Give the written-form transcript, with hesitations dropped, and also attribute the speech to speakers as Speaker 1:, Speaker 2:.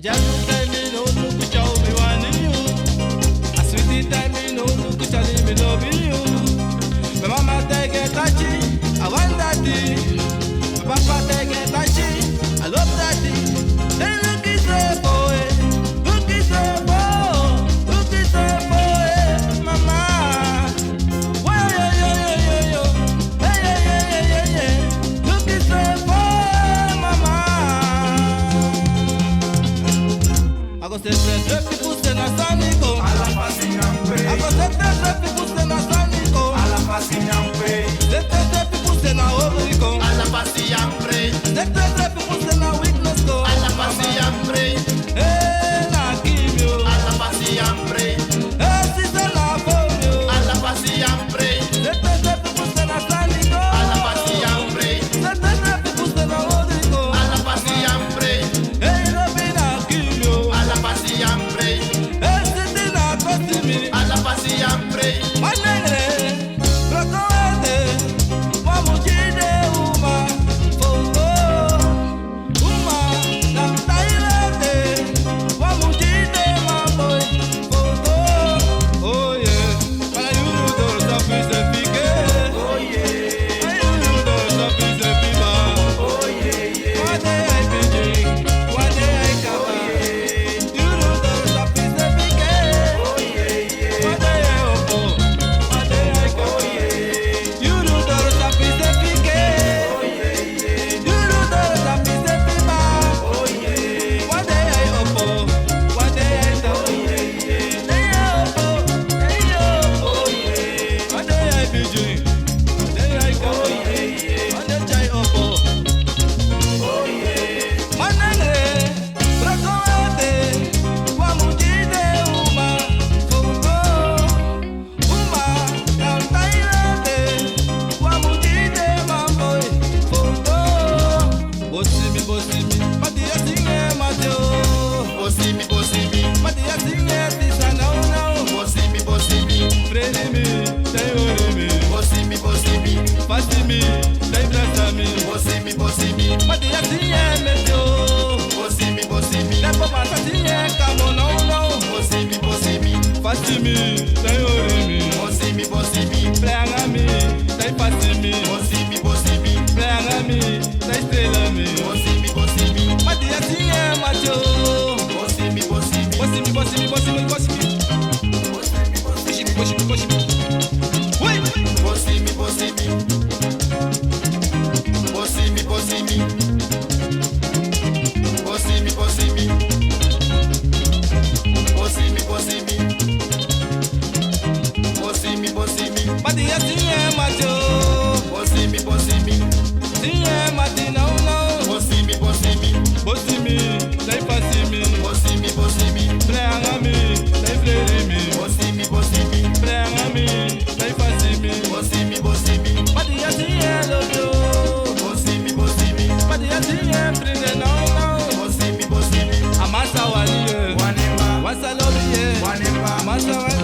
Speaker 1: just tell me no look which I'll be wanting you. A sweetie tell me no look which I'll be loving you. My mama take it touchy, I want daddy. My papa take it touchy, I love daddy. They look is a boy, look is a boy, look is a boy, mama. Why yo, hey, look is a boy, mama. I go say tres people say na sanico.
Speaker 2: Alla passignampe,
Speaker 1: I go say tres people say na sanico.
Speaker 2: alla passignampe,
Speaker 1: Tres people say na overico.
Speaker 2: alla passignampe,
Speaker 1: Tres people say na weakness go.
Speaker 2: alla passignampe,
Speaker 1: Hey, na kimio.
Speaker 2: alla passignampe,
Speaker 1: Hey, sister na fomio.
Speaker 2: alla passignampe,
Speaker 1: Tres people say na sanico.
Speaker 2: alla passignampe,
Speaker 1: Tres people say na overico.
Speaker 2: alla passignampe,
Speaker 1: Hey, Robi na kimio.
Speaker 2: alla passignampe,
Speaker 1: Hey, sister na costimi.
Speaker 2: alla passignampe,
Speaker 1: Manene, procoete, mamujide uma, fongo, uma, nam tailete, mamujide mamoy, fongo. Oh yeah, para you do sa pise pique.
Speaker 2: oh yeah,
Speaker 1: Para you do sa pise piba.
Speaker 2: oh yeah,
Speaker 1: One day I be one day I come. You do sa pise pique.
Speaker 2: oh yeah,
Speaker 1: One day I opo, one day I come. You do sa pise pique.
Speaker 2: oh yeah,
Speaker 1: You do sa pise piba.
Speaker 2: oh yeah,
Speaker 1: One day I opo, one day I come. Day I opo, day I opo.
Speaker 2: oh yeah,
Speaker 1: One day I be one day I come. One day I opo.
Speaker 2: oh yeah,
Speaker 1: Manene, procoete, mamujide uma, fongo, uma, nam tailete, mamujide mamoy, fongo. Bossimi, madia singe mateo,
Speaker 2: bossimi, bossimi,
Speaker 1: madia singe tisa now,
Speaker 2: bossimi, bossimi,
Speaker 1: freni tay orimi,
Speaker 2: bossimi, bossimi,
Speaker 1: fasimi, tay brasami,
Speaker 2: bossimi, bossimi,
Speaker 1: madia singe meteo,
Speaker 2: bossimi, bossimi,
Speaker 1: nepo mata singe kamo now.
Speaker 2: bossimi, bossimi,
Speaker 1: Fasimi, tay orimi,
Speaker 2: bossimi, bossimi,
Speaker 1: preangami, tay fasimi,
Speaker 2: bossimi, bossimi,
Speaker 1: preangami, tay stelami.
Speaker 2: bossimi, bossimi,
Speaker 1: Madia singe macho,
Speaker 2: bossimi, bossimi,
Speaker 1: bossimi, bossimi, bossimi, bossimi, bossimi, bossimi. Wait,
Speaker 2: bossimi, bossimi, bossimi, bossimi, bossimi, bossimi, bossimi, bossimi, bossimi, bossimi,
Speaker 1: Madia singe macho,
Speaker 2: bossimi, bossimi,
Speaker 1: singe mati now,
Speaker 2: bossimi, bossimi,
Speaker 1: bossimi, tay fasimi,
Speaker 2: bossimi, bossimi,
Speaker 1: preangami, tay flerimi,
Speaker 2: bossimi, bossimi,
Speaker 1: preangami, tay fasimi.
Speaker 2: bossimi, bossimi,
Speaker 1: Madia singe lodo.
Speaker 2: bossimi, bossimi,
Speaker 1: Madia singe prinde now.
Speaker 2: bossimi, bossimi,
Speaker 1: Amasa waliye,
Speaker 2: wanema,
Speaker 1: wasa lobiye,
Speaker 2: wanema,
Speaker 1: amasa waliye.